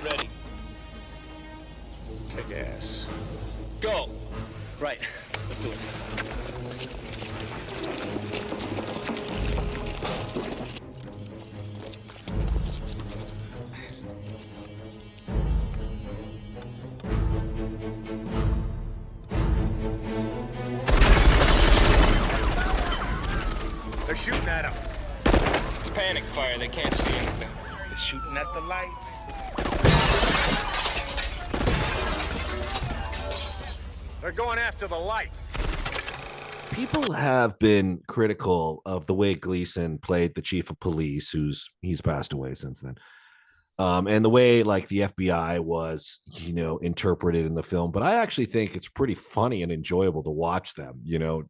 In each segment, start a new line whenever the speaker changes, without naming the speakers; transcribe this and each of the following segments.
Ready.
Kick ass.
Go. Right. Let's do it.
They're shooting at him.
It's panic fire. They can't see anything.
They're shooting at the lights. They're going after the lights.
People have been critical of the way Gleason played the chief of police, he's passed away since then. And the way like the FBI was, interpreted in the film. But I actually think it's pretty funny and enjoyable to watch them,
They're
kind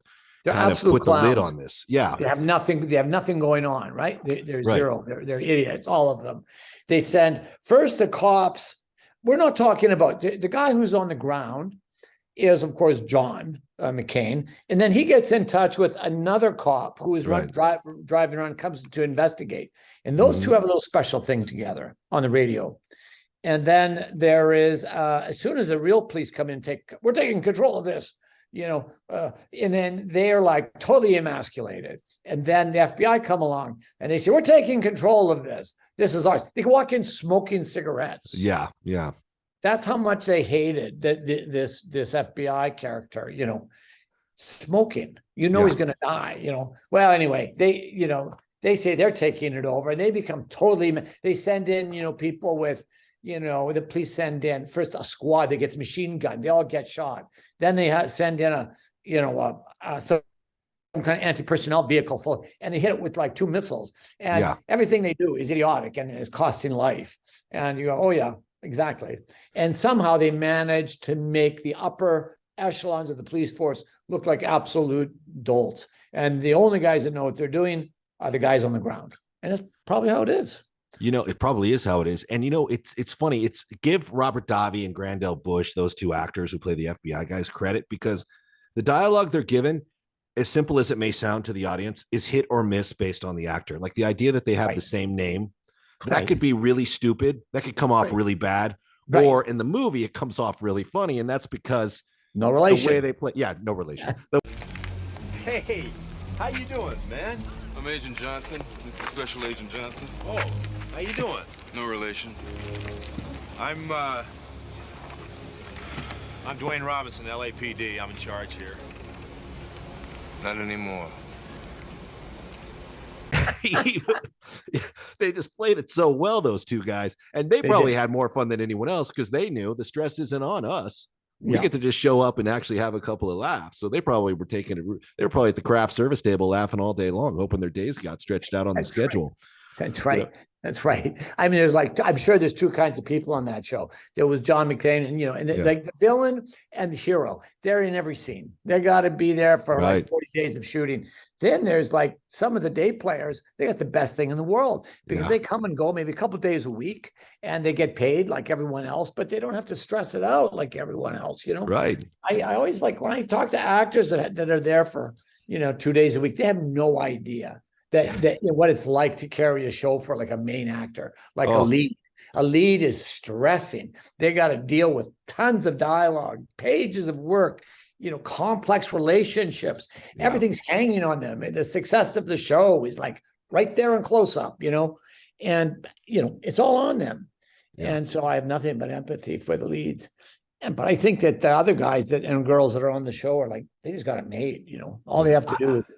of
absolute
put
clowns.
the lid on this. Yeah.
They have nothing going on, right? They're
Right.
zero. They're idiots, all of them. They send first the cops. We're not talking about the guy who's on the ground is, of course, John McCain. And then he gets in touch with another cop who is driving around, comes to investigate. And those two have a little special thing together on the radio. And then there is, as soon as the real police come in, we're taking control of this, and then they're like totally emasculated. And then the FBI come along and they say, we're taking control of this. This is ours. They can walk in smoking cigarettes.
Yeah. Yeah.
That's how much they hated this FBI character, smoking, he's going to die, Well, anyway, they say they're taking it over and they become they send in, people with, the police send in first a squad that gets machine gun. They all get shot. Then they send in some kind of anti-personnel vehicle full, and they hit it with like 2 missiles. And everything they do is idiotic and is costing life. And you go, oh yeah, exactly. And somehow they manage to make the upper echelons of the police force look like absolute dolts. And the only guys that know what they're doing are the guys on the ground. And that's probably how it is.
It probably is how it is. And, it's funny. Give Robert Davi and Grandel Bush, those two actors who play the FBI guys, credit, because the dialogue they're given, as simple as it may sound to the audience, is hit or miss based on the actor. Like the idea that they have the same name, that could be really stupid. That could come off really bad. Or in the movie, it comes off really funny. And that's because
no relation.
The way they play. Yeah, no relation.
Hey, how you doing, man?
I'm Agent Johnson. This is Special Agent Johnson.
Oh, how you doing?
No relation.
I'm Dwayne Robinson, LAPD. I'm in charge here.
Not anymore.
They just played it so well, those two guys, and they probably had more fun than anyone else because they knew the stress isn't on us. We get to just show up and actually have a couple of laughs. So they probably were taking it. They were probably at the craft service table laughing all day long, hoping their days got stretched out on the schedule.
That's right. That's right. I mean, I'm sure there's two kinds of people on that show. There was John McClane and, like the villain and the hero. They're in every scene. They got to be there for like 40 days of shooting. Then there's like some of the day players. They got the best thing in the world because they come and go maybe a couple of days a week and they get paid like everyone else, but they don't have to stress it out like everyone else,
Right.
I always like when I talk to actors that are there for, 2 days a week, they have no idea that what it's like to carry a show for like a main actor, like a lead. A lead is stressing. They got to deal with tons of dialogue, pages of work, complex relationships. Everything's hanging on them. And the success of the show is like right there in close up, and it's all on them. And so I have nothing but empathy for the leads. But I think that the other guys and girls that are on the show are like, they just got it made, all they have to do is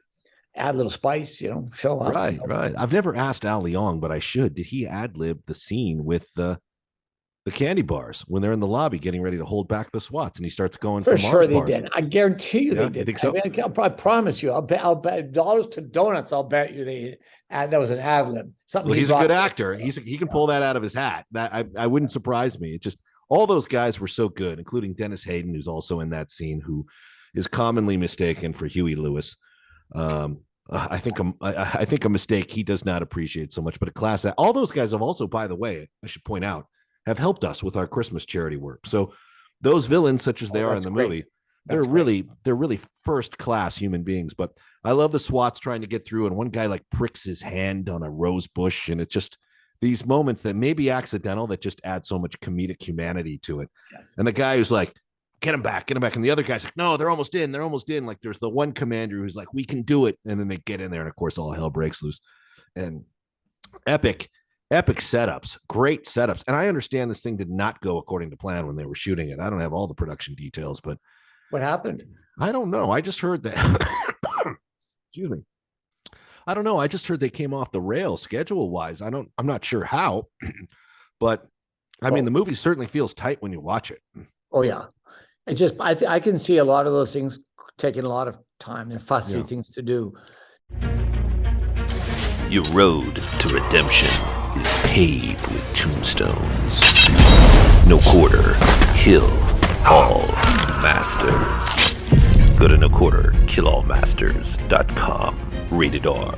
add a little spice, show up.
Right. I've never asked Al Leong, but I should. Did he ad-lib the scene with the candy bars when they're in the lobby getting ready to hold back the SWATs and he starts going for
sure
Mars bars?
They did. I guarantee you they did.
You think so?
I promise you. I'll bet dollars to donuts. I'll bet you that was an ad lib.
Well, he's a good actor. He can pull that out of his hat. That I wouldn't surprise me. It just all those guys were so good, including Dennis Hayden, who's also in that scene, who is commonly mistaken for Huey Lewis. I think a mistake he does not appreciate so much, but a class that all those guys have also, by the way, I should point out, have helped us with our Christmas charity work. So those villains, such as they are in the movie, they're really first class human beings. But I love the SWATs trying to get through, and one guy like pricks his hand on a rose bush, and it just these moments that may be accidental that just add so much comedic humanity to it.
Yes.
And the guy who's like, get him back. And the other guy's like, no, they're almost in. Like there's the one commander who's like, we can do it. And then they get in there. And of course, all hell breaks loose. And epic setups, great setups. And I understand this thing did not go according to plan when they were shooting it. I don't have all the production details, but
What happened?
I don't know. I just heard that. Excuse me. I don't know. I just heard they came off the rails schedule wise. I'm not sure how, but I mean, the movie certainly feels tight when you watch it.
Oh yeah. It's just, I can see a lot of those things taking a lot of time. They're fussy things to do.
Your road to redemption is paved with tombstones. No quarter, kill all masters. Go to noquarterkillallmasters.com. Rated R.